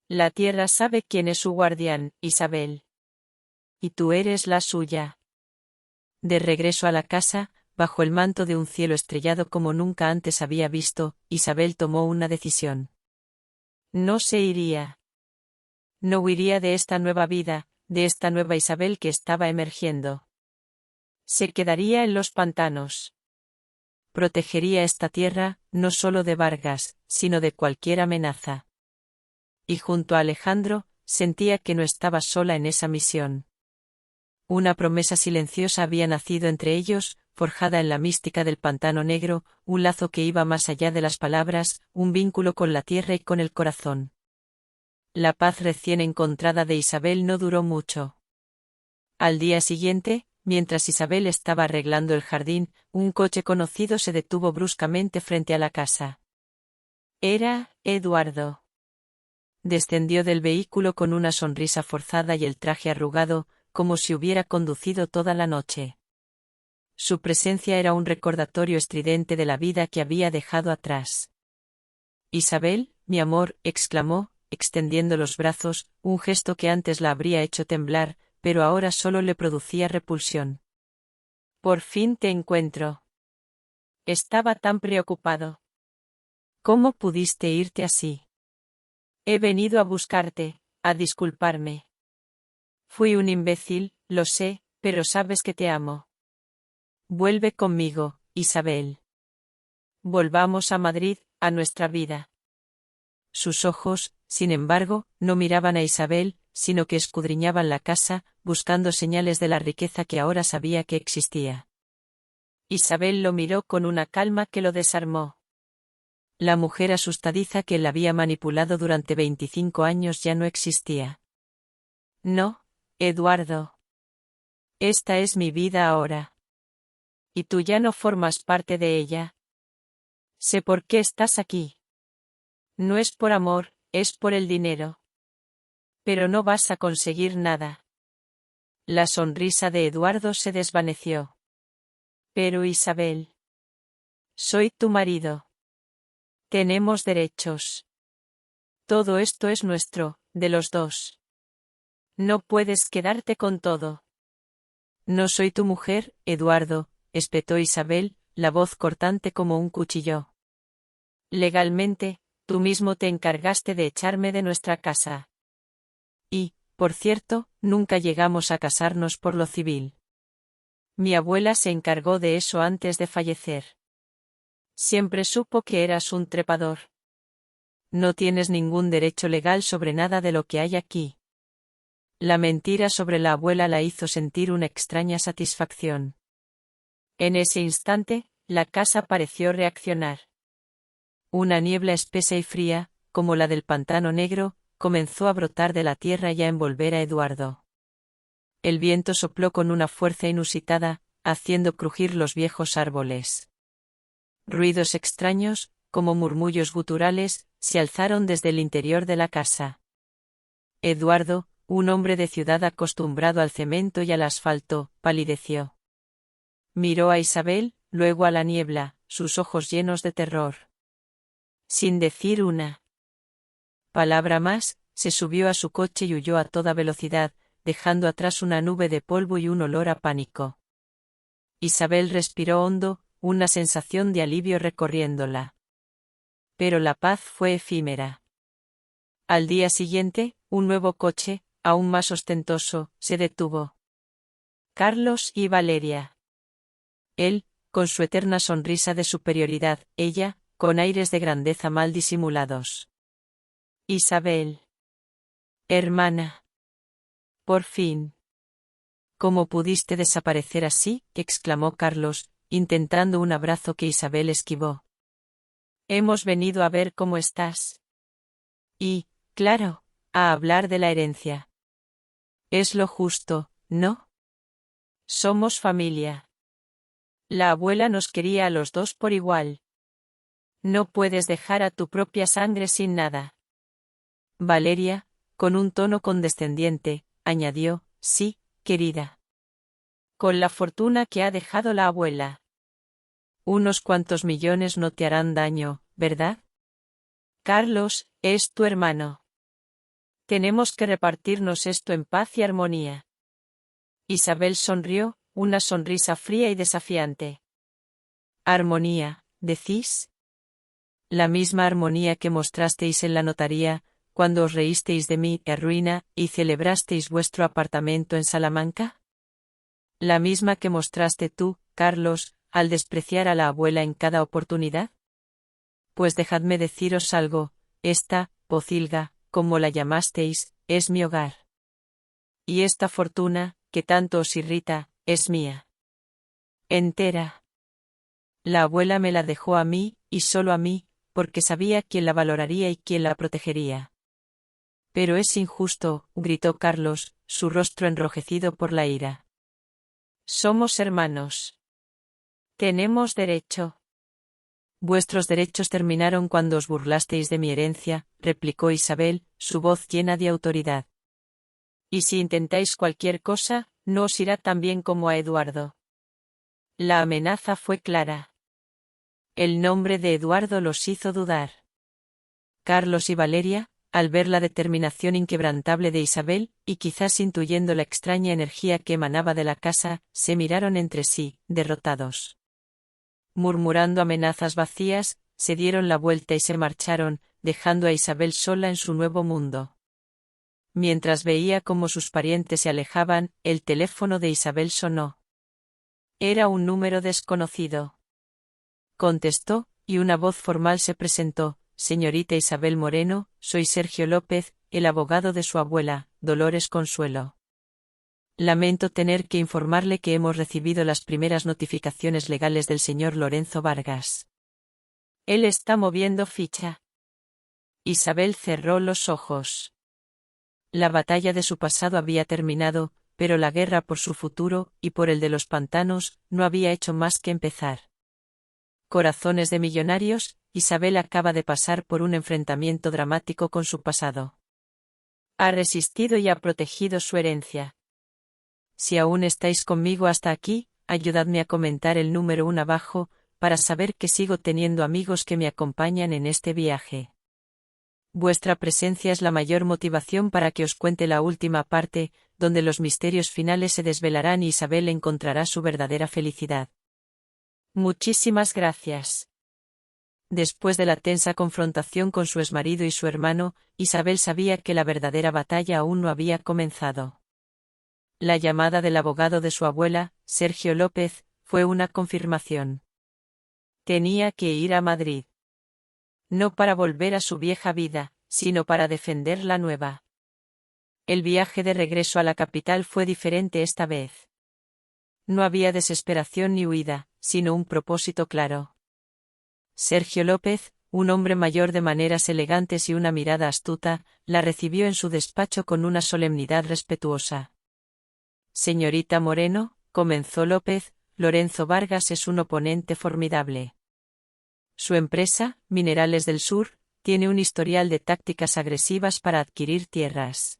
La tierra sabe quién es su guardián, Isabel. Y tú eres la suya. De regreso a la casa, bajo el manto de un cielo estrellado como nunca antes había visto, Isabel tomó una decisión. No se iría. No huiría de esta nueva vida, de esta nueva Isabel que estaba emergiendo. Se quedaría en los pantanos. Protegería esta tierra, no solo de Vargas, sino de cualquier amenaza. Y junto a Alejandro, sentía que no estaba sola en esa misión. Una promesa silenciosa había nacido entre ellos, forjada en la mística del pantano negro, un lazo que iba más allá de las palabras, un vínculo con la tierra y con el corazón. La paz recién encontrada de Isabel no duró mucho. Al día siguiente, mientras Isabel estaba arreglando el jardín, un coche conocido se detuvo bruscamente frente a la casa. Era Eduardo. Descendió del vehículo con una sonrisa forzada y el traje arrugado, como si hubiera conducido toda la noche. Su presencia era un recordatorio estridente de la vida que había dejado atrás. Isabel, mi amor, exclamó, extendiendo los brazos, un gesto que antes la habría hecho temblar, pero ahora solo le producía repulsión. Por fin te encuentro. Estaba tan preocupado. ¿Cómo pudiste irte así? He venido a buscarte, a disculparme. Fui un imbécil, lo sé, pero sabes que te amo. Vuelve conmigo, Isabel. Volvamos a Madrid, a nuestra vida. Sus ojos, sin embargo, no miraban a Isabel, sino que escudriñaban la casa, buscando señales de la riqueza que ahora sabía que existía. Isabel lo miró con una calma que lo desarmó. La mujer asustadiza que la había manipulado durante 25 años ya no existía. No, Eduardo. Esta es mi vida ahora. Y tú ya no formas parte de ella. Sé por qué estás aquí. No es por amor, es por el dinero. Pero no vas a conseguir nada. La sonrisa de Eduardo se desvaneció. Pero Isabel. Soy tu marido. Tenemos derechos. Todo esto es nuestro, de los dos. No puedes quedarte con todo. No soy tu mujer, Eduardo, espetó Isabel, la voz cortante como un cuchillo. Legalmente, tú mismo te encargaste de echarme de nuestra casa. Y, por cierto, nunca llegamos a casarnos por lo civil. Mi abuela se encargó de eso antes de fallecer. Siempre supo que eras un trepador. No tienes ningún derecho legal sobre nada de lo que hay aquí. La mentira sobre la abuela la hizo sentir una extraña satisfacción. En ese instante, la casa pareció reaccionar. Una niebla espesa y fría, como la del pantano negro, comenzó a brotar de la tierra y a envolver a Eduardo. El viento sopló con una fuerza inusitada, haciendo crujir los viejos árboles. Ruidos extraños, como murmullos guturales, se alzaron desde el interior de la casa. Eduardo, un hombre de ciudad acostumbrado al cemento y al asfalto, palideció. Miró a Isabel, luego a la niebla, sus ojos llenos de terror. Sin decir una palabra más, se subió a su coche y huyó a toda velocidad, dejando atrás una nube de polvo y un olor a pánico. Isabel respiró hondo, una sensación de alivio recorriéndola. Pero la paz fue efímera. Al día siguiente, un nuevo coche, aún más ostentoso, se detuvo. Carlos y Valeria. Él, con su eterna sonrisa de superioridad, ella, con aires de grandeza mal disimulados. Isabel. Hermana. Por fin. ¿Cómo pudiste desaparecer así?, exclamó Carlos, intentando un abrazo que Isabel esquivó. Hemos venido a ver cómo estás. Y, claro, a hablar de la herencia. Es lo justo, ¿no? Somos familia. La abuela nos quería a los dos por igual. No puedes dejar a tu propia sangre sin nada. Valeria, con un tono condescendiente, añadió, sí, querida. Con la fortuna que ha dejado la abuela. Unos cuantos millones no te harán daño, ¿verdad? Carlos, es tu hermano. Tenemos que repartirnos esto en paz y armonía. Isabel sonrió, una sonrisa fría y desafiante. ¿Armonía, decís? La misma armonía que mostrasteis en la notaría, cuando os reísteis de mi ruina y celebrasteis vuestro apartamento en Salamanca. ¿La misma que mostraste tú, Carlos, al despreciar a la abuela en cada oportunidad? Pues dejadme deciros algo, esta pocilga, como la llamasteis, es mi hogar. Y esta fortuna, que tanto os irrita, es mía. Entera. La abuela me la dejó a mí, y solo a mí, porque sabía quién la valoraría y quién la protegería. Pero es injusto, gritó Carlos, su rostro enrojecido por la ira. Somos hermanos. Tenemos derecho. Vuestros derechos terminaron cuando os burlasteis de mi herencia, replicó Isabel, su voz llena de autoridad. Y si intentáis cualquier cosa, no os irá tan bien como a Eduardo. La amenaza fue clara. El nombre de Eduardo los hizo dudar. Carlos y Valeria, al ver la determinación inquebrantable de Isabel, y quizás intuyendo la extraña energía que emanaba de la casa, se miraron entre sí, derrotados. Murmurando amenazas vacías, se dieron la vuelta y se marcharon, dejando a Isabel sola en su nuevo mundo. Mientras veía cómo sus parientes se alejaban, el teléfono de Isabel sonó. Era un número desconocido. Contestó, y una voz formal se presentó. Señorita Isabel Moreno, soy Sergio López, el abogado de su abuela, Dolores Consuelo. Lamento tener que informarle que hemos recibido las primeras notificaciones legales del señor Lorenzo Vargas. Él está moviendo ficha. Isabel cerró los ojos. La batalla de su pasado había terminado, pero la guerra por su futuro, y por el de los pantanos, no había hecho más que empezar. Corazones de millonarios, Isabel acaba de pasar por un enfrentamiento dramático con su pasado. Ha resistido y ha protegido su herencia. Si aún estáis conmigo hasta aquí, ayudadme a comentar el número 1 abajo, para saber que sigo teniendo amigos que me acompañan en este viaje. Vuestra presencia es la mayor motivación para que os cuente la última parte, donde los misterios finales se desvelarán y Isabel encontrará su verdadera felicidad. Muchísimas gracias. Después de la tensa confrontación con su exmarido y su hermano, Isabel sabía que la verdadera batalla aún no había comenzado. La llamada del abogado de su abuela, Sergio López, fue una confirmación. Tenía que ir a Madrid. No para volver a su vieja vida, sino para defender la nueva. El viaje de regreso a la capital fue diferente esta vez. No había desesperación ni huida, sino un propósito claro. Sergio López, un hombre mayor de maneras elegantes y una mirada astuta, la recibió en su despacho con una solemnidad respetuosa. Señorita Moreno, comenzó López, Lorenzo Vargas es un oponente formidable. Su empresa, Minerales del Sur, tiene un historial de tácticas agresivas para adquirir tierras.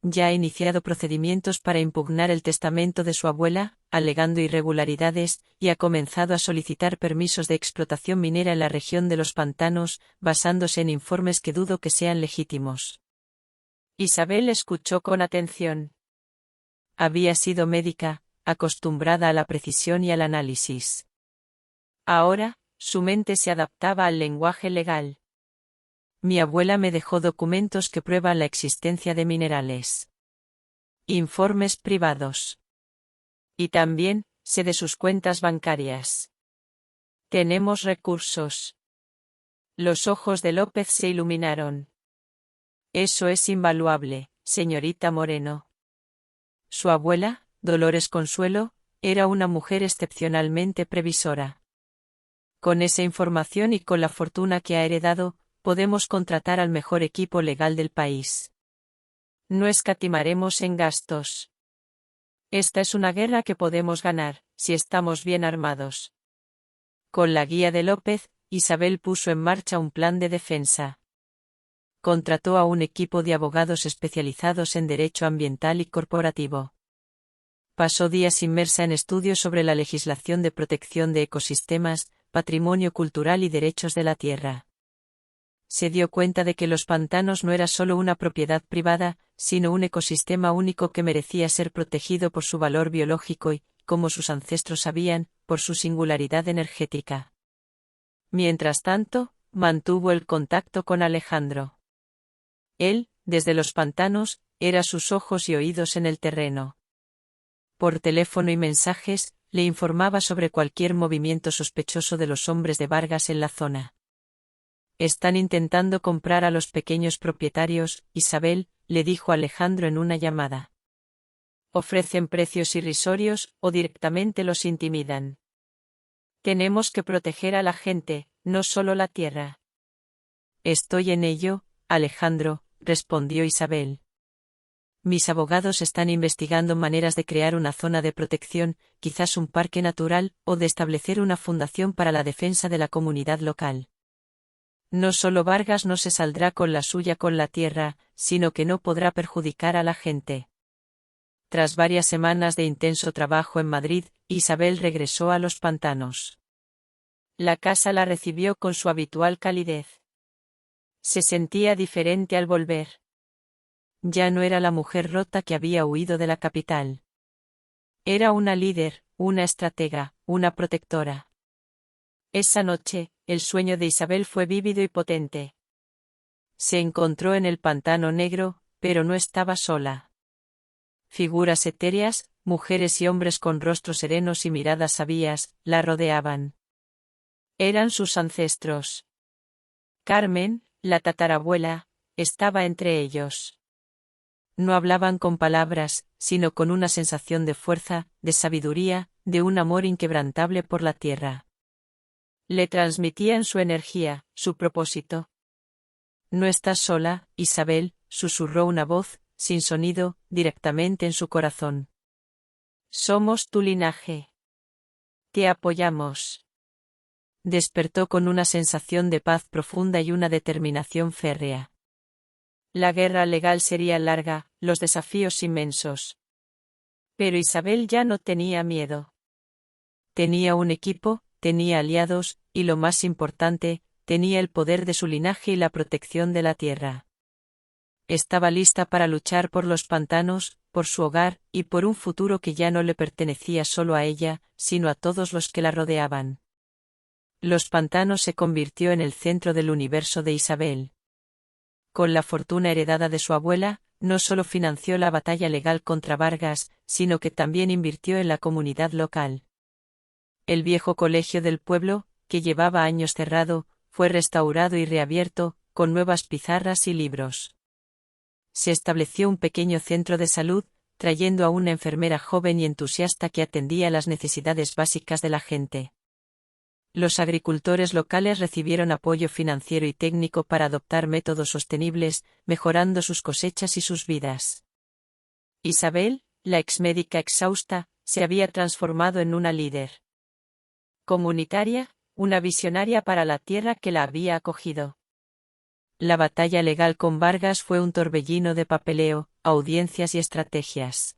Ya ha iniciado procedimientos para impugnar el testamento de su abuela, alegando irregularidades, y ha comenzado a solicitar permisos de explotación minera en la región de los pantanos, basándose en informes que dudo que sean legítimos. Isabel escuchó con atención. Había sido médica, acostumbrada a la precisión y al análisis. Ahora, su mente se adaptaba al lenguaje legal. Mi abuela me dejó documentos que prueban la existencia de minerales. Informes privados. Y también, sé de sus cuentas bancarias. Tenemos recursos. Los ojos de López se iluminaron. Eso es invaluable, señorita Moreno. Su abuela, Dolores Consuelo, era una mujer excepcionalmente previsora. Con esa información y con la fortuna que ha heredado, podemos contratar al mejor equipo legal del país. No escatimaremos en gastos. Esta es una guerra que podemos ganar, si estamos bien armados. Con la guía de López, Isabel puso en marcha un plan de defensa. Contrató a un equipo de abogados especializados en derecho ambiental y corporativo. Pasó días inmersa en estudios sobre la legislación de protección de ecosistemas, patrimonio cultural y derechos de la tierra. Se dio cuenta de que los pantanos no era solo una propiedad privada, sino un ecosistema único que merecía ser protegido por su valor biológico y, como sus ancestros sabían, por su singularidad energética. Mientras tanto, mantuvo el contacto con Alejandro. Él, desde los pantanos, era sus ojos y oídos en el terreno. Por teléfono y mensajes, le informaba sobre cualquier movimiento sospechoso de los hombres de Vargas en la zona. Están intentando comprar a los pequeños propietarios, Isabel, le dijo Alejandro en una llamada. Ofrecen precios irrisorios o directamente los intimidan. Tenemos que proteger a la gente, no solo la tierra. Estoy en ello, Alejandro, respondió Isabel. Mis abogados están investigando maneras de crear una zona de protección, quizás un parque natural, o de establecer una fundación para la defensa de la comunidad local. No solo Vargas no se saldrá con la suya con la tierra, sino que no podrá perjudicar a la gente. Tras varias semanas de intenso trabajo en Madrid, Isabel regresó a los pantanos. La casa la recibió con su habitual calidez. Se sentía diferente al volver. Ya no era la mujer rota que había huido de la capital. Era una líder, una estratega, una protectora. Esa noche, el sueño de Isabel fue vívido y potente. Se encontró en el pantano negro, pero no estaba sola. Figuras etéreas, mujeres y hombres con rostros serenos y miradas sabias, la rodeaban. Eran sus ancestros. Carmen, la tatarabuela, estaba entre ellos. No hablaban con palabras, sino con una sensación de fuerza, de sabiduría, de un amor inquebrantable por la tierra. Le transmitían su energía, su propósito. No estás sola, Isabel, susurró una voz, sin sonido, directamente en su corazón. Somos tu linaje. Te apoyamos. Despertó con una sensación de paz profunda y una determinación férrea. La guerra legal sería larga, los desafíos inmensos. Pero Isabel ya no tenía miedo. Tenía un equipo, tenía aliados, y lo más importante, tenía el poder de su linaje y la protección de la tierra. Estaba lista para luchar por los pantanos, por su hogar, y por un futuro que ya no le pertenecía solo a ella, sino a todos los que la rodeaban. Los pantanos se convirtió en el centro del universo de Isabel. Con la fortuna heredada de su abuela, no solo financió la batalla legal contra Vargas, sino que también invirtió en la comunidad local. El viejo colegio del pueblo, que llevaba años cerrado, fue restaurado y reabierto, con nuevas pizarras y libros. Se estableció un pequeño centro de salud, trayendo a una enfermera joven y entusiasta que atendía las necesidades básicas de la gente. Los agricultores locales recibieron apoyo financiero y técnico para adoptar métodos sostenibles, mejorando sus cosechas y sus vidas. Isabel, la exmédica exhausta, se había transformado en una líder comunitaria, una visionaria para la tierra que la había acogido. La batalla legal con Vargas fue un torbellino de papeleo, audiencias y estrategias.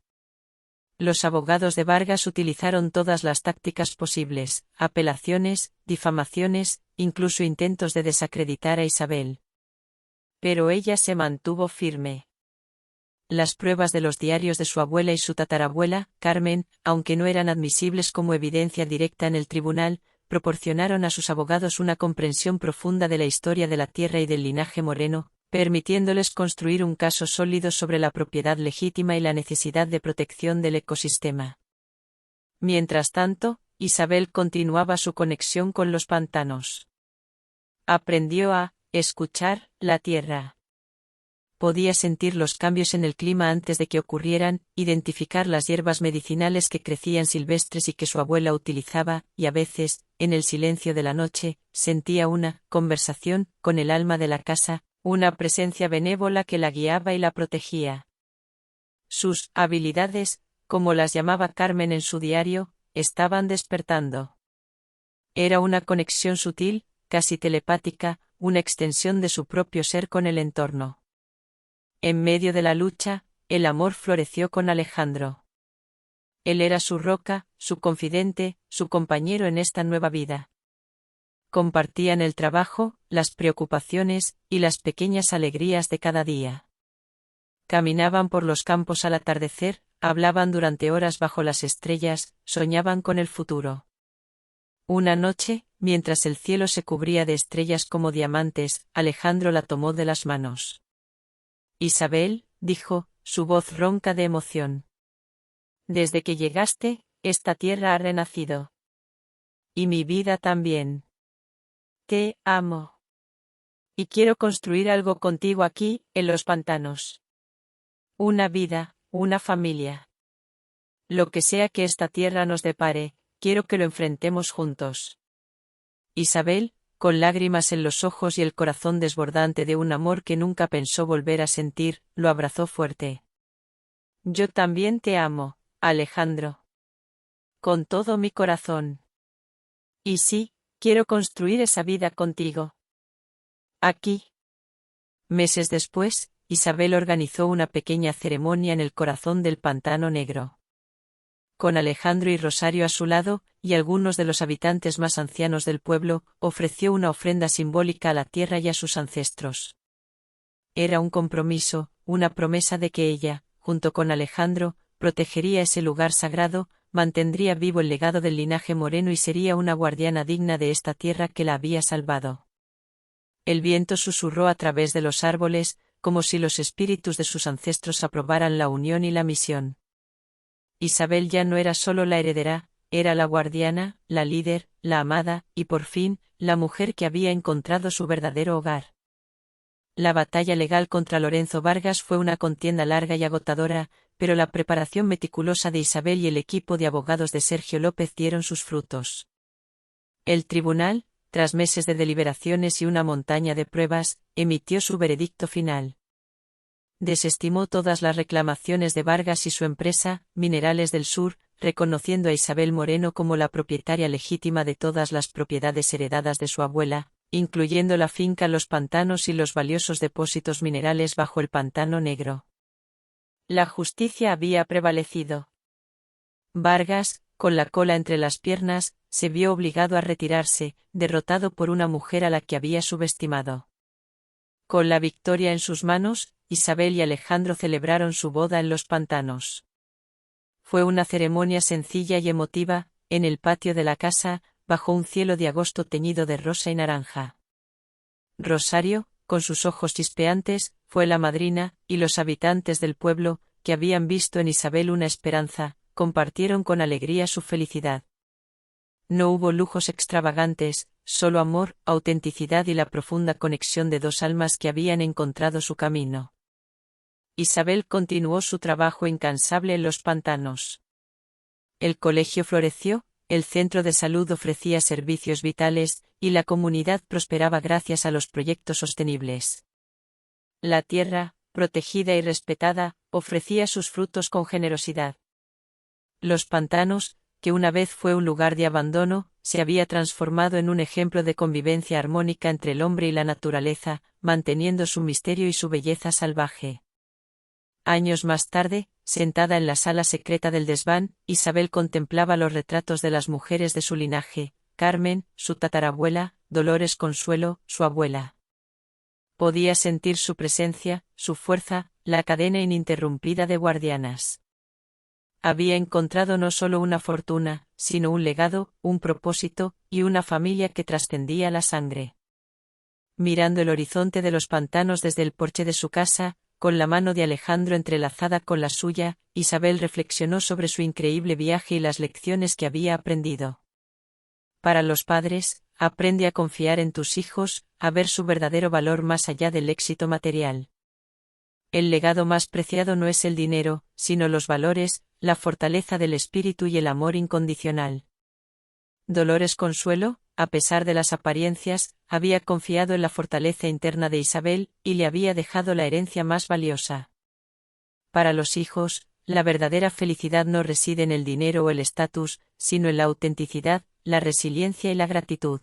Los abogados de Vargas utilizaron todas las tácticas posibles, apelaciones, difamaciones, incluso intentos de desacreditar a Isabel. Pero ella se mantuvo firme. Las pruebas de los diarios de su abuela y su tatarabuela, Carmen, aunque no eran admisibles como evidencia directa en el tribunal, proporcionaron a sus abogados una comprensión profunda de la historia de la tierra y del linaje moreno, permitiéndoles construir un caso sólido sobre la propiedad legítima y la necesidad de protección del ecosistema. Mientras tanto, Isabel continuaba su conexión con los pantanos. Aprendió a escuchar la tierra. Podía sentir los cambios en el clima antes de que ocurrieran, identificar las hierbas medicinales que crecían silvestres y que su abuela utilizaba, y a veces, en el silencio de la noche, sentía una conversación con el alma de la casa, una presencia benévola que la guiaba y la protegía. Sus habilidades, como las llamaba Carmen en su diario, estaban despertando. Era una conexión sutil, casi telepática, una extensión de su propio ser con el entorno. En medio de la lucha, el amor floreció con Alejandro. Él era su roca, su confidente, su compañero en esta nueva vida. Compartían el trabajo, las preocupaciones y las pequeñas alegrías de cada día. Caminaban por los campos al atardecer, hablaban durante horas bajo las estrellas, soñaban con el futuro. Una noche, mientras el cielo se cubría de estrellas como diamantes, Alejandro la tomó de las manos. Isabel, dijo, su voz ronca de emoción. Desde que llegaste, esta tierra ha renacido. Y mi vida también. Te amo. Y quiero construir algo contigo aquí, en los pantanos. Una vida, una familia. Lo que sea que esta tierra nos depare, quiero que lo enfrentemos juntos. Isabel, con lágrimas en los ojos y el corazón desbordante de un amor que nunca pensó volver a sentir, lo abrazó fuerte. Yo también te amo, Alejandro. Con todo mi corazón. Y sí, quiero construir esa vida contigo. Aquí. Meses después, Isabel organizó una pequeña ceremonia en el corazón del Pantano Negro. Con Alejandro y Rosario a su lado, y algunos de los habitantes más ancianos del pueblo, ofreció una ofrenda simbólica a la tierra y a sus ancestros. Era un compromiso, una promesa de que ella, junto con Alejandro, protegería ese lugar sagrado, mantendría vivo el legado del linaje moreno y sería una guardiana digna de esta tierra que la había salvado. El viento susurró a través de los árboles, como si los espíritus de sus ancestros aprobaran la unión y la misión. Isabel ya no era solo la heredera, era la guardiana, la líder, la amada, y por fin, la mujer que había encontrado su verdadero hogar. La batalla legal contra Lorenzo Vargas fue una contienda larga y agotadora, pero la preparación meticulosa de Isabel y el equipo de abogados de Sergio López dieron sus frutos. El tribunal, tras meses de deliberaciones y una montaña de pruebas, emitió su veredicto final. Desestimó todas las reclamaciones de Vargas y su empresa, Minerales del Sur, reconociendo a Isabel Moreno como la propietaria legítima de todas las propiedades heredadas de su abuela, incluyendo la finca Los Pantanos y los valiosos depósitos minerales bajo el Pantano Negro. La justicia había prevalecido. Vargas, con la cola entre las piernas, se vio obligado a retirarse, derrotado por una mujer a la que había subestimado. Con la victoria en sus manos, Isabel y Alejandro celebraron su boda en Los Pantanos. Fue una ceremonia sencilla y emotiva, en el patio de la casa, bajo un cielo de agosto teñido de rosa y naranja. Rosario, con sus ojos chispeantes, fue la madrina, y los habitantes del pueblo, que habían visto en Isabel una esperanza, compartieron con alegría su felicidad. No hubo lujos extravagantes, solo amor, autenticidad y la profunda conexión de dos almas que habían encontrado su camino. Isabel continuó su trabajo incansable en Los Pantanos. El colegio floreció, el centro de salud ofrecía servicios vitales, y la comunidad prosperaba gracias a los proyectos sostenibles. La tierra, protegida y respetada, ofrecía sus frutos con generosidad. Los Pantanos, que una vez fue un lugar de abandono, se había transformado en un ejemplo de convivencia armónica entre el hombre y la naturaleza, manteniendo su misterio y su belleza salvaje. Años más tarde, sentada en la sala secreta del desván, Isabel contemplaba los retratos de las mujeres de su linaje, Carmen, su tatarabuela, Dolores Consuelo, su abuela. Podía sentir su presencia, su fuerza, la cadena ininterrumpida de guardianas. Había encontrado no solo una fortuna, sino un legado, un propósito, y una familia que trascendía la sangre. Mirando el horizonte de Los Pantanos desde el porche de su casa, con la mano de Alejandro entrelazada con la suya, Isabel reflexionó sobre su increíble viaje y las lecciones que había aprendido. Para los padres, aprende a confiar en tus hijos, a ver su verdadero valor más allá del éxito material. El legado más preciado no es el dinero, sino los valores, la fortaleza del espíritu y el amor incondicional. Dolores Consuelo, a pesar de las apariencias, había confiado en la fortaleza interna de Isabel, y le había dejado la herencia más valiosa. Para los hijos, la verdadera felicidad no reside en el dinero o el estatus, sino en la autenticidad, la resiliencia y la gratitud.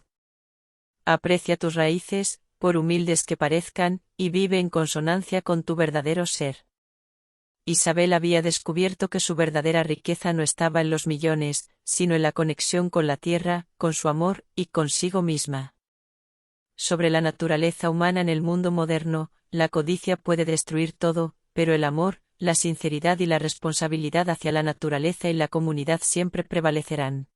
Aprecia tus raíces, por humildes que parezcan, y vive en consonancia con tu verdadero ser. Isabel había descubierto que su verdadera riqueza no estaba en los millones, sino en la conexión con la tierra, con su amor y consigo misma. Sobre la naturaleza humana en el mundo moderno, la codicia puede destruir todo, pero el amor, la sinceridad y la responsabilidad hacia la naturaleza y la comunidad siempre prevalecerán.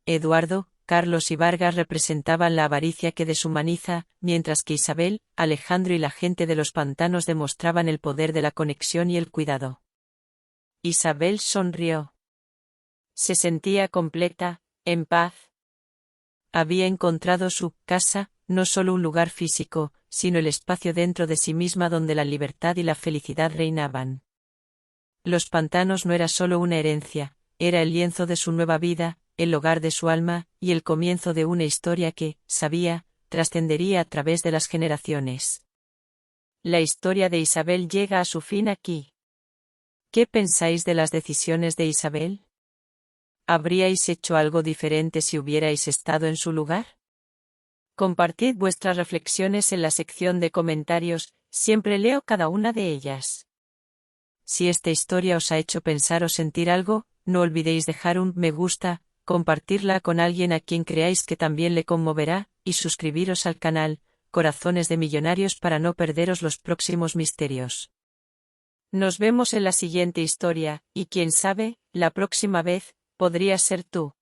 Eduardo, Carlos y Vargas representaban la avaricia que deshumaniza, mientras que Isabel, Alejandro y la gente de los pantanos demostraban el poder de la conexión y el cuidado. Isabel sonrió. Se sentía completa, en paz. Había encontrado su casa, no solo un lugar físico, sino el espacio dentro de sí misma donde la libertad y la felicidad reinaban. Los pantanos no era solo una herencia, era el lienzo de su nueva vida, el hogar de su alma, y el comienzo de una historia que, sabía, trascendería a través de las generaciones. La historia de Isabel llega a su fin aquí. ¿Qué pensáis de las decisiones de Isabel? ¿Habríais hecho algo diferente si hubierais estado en su lugar? Compartid vuestras reflexiones en la sección de comentarios, siempre leo cada una de ellas. Si esta historia os ha hecho pensar o sentir algo, no olvidéis dejar un me gusta, compartirla con alguien a quien creáis que también le conmoverá, y suscribiros al canal, Corazones de Millonarios para no perderos los próximos misterios. Nos vemos en la siguiente historia, y quién sabe, la próxima vez, podría ser tú.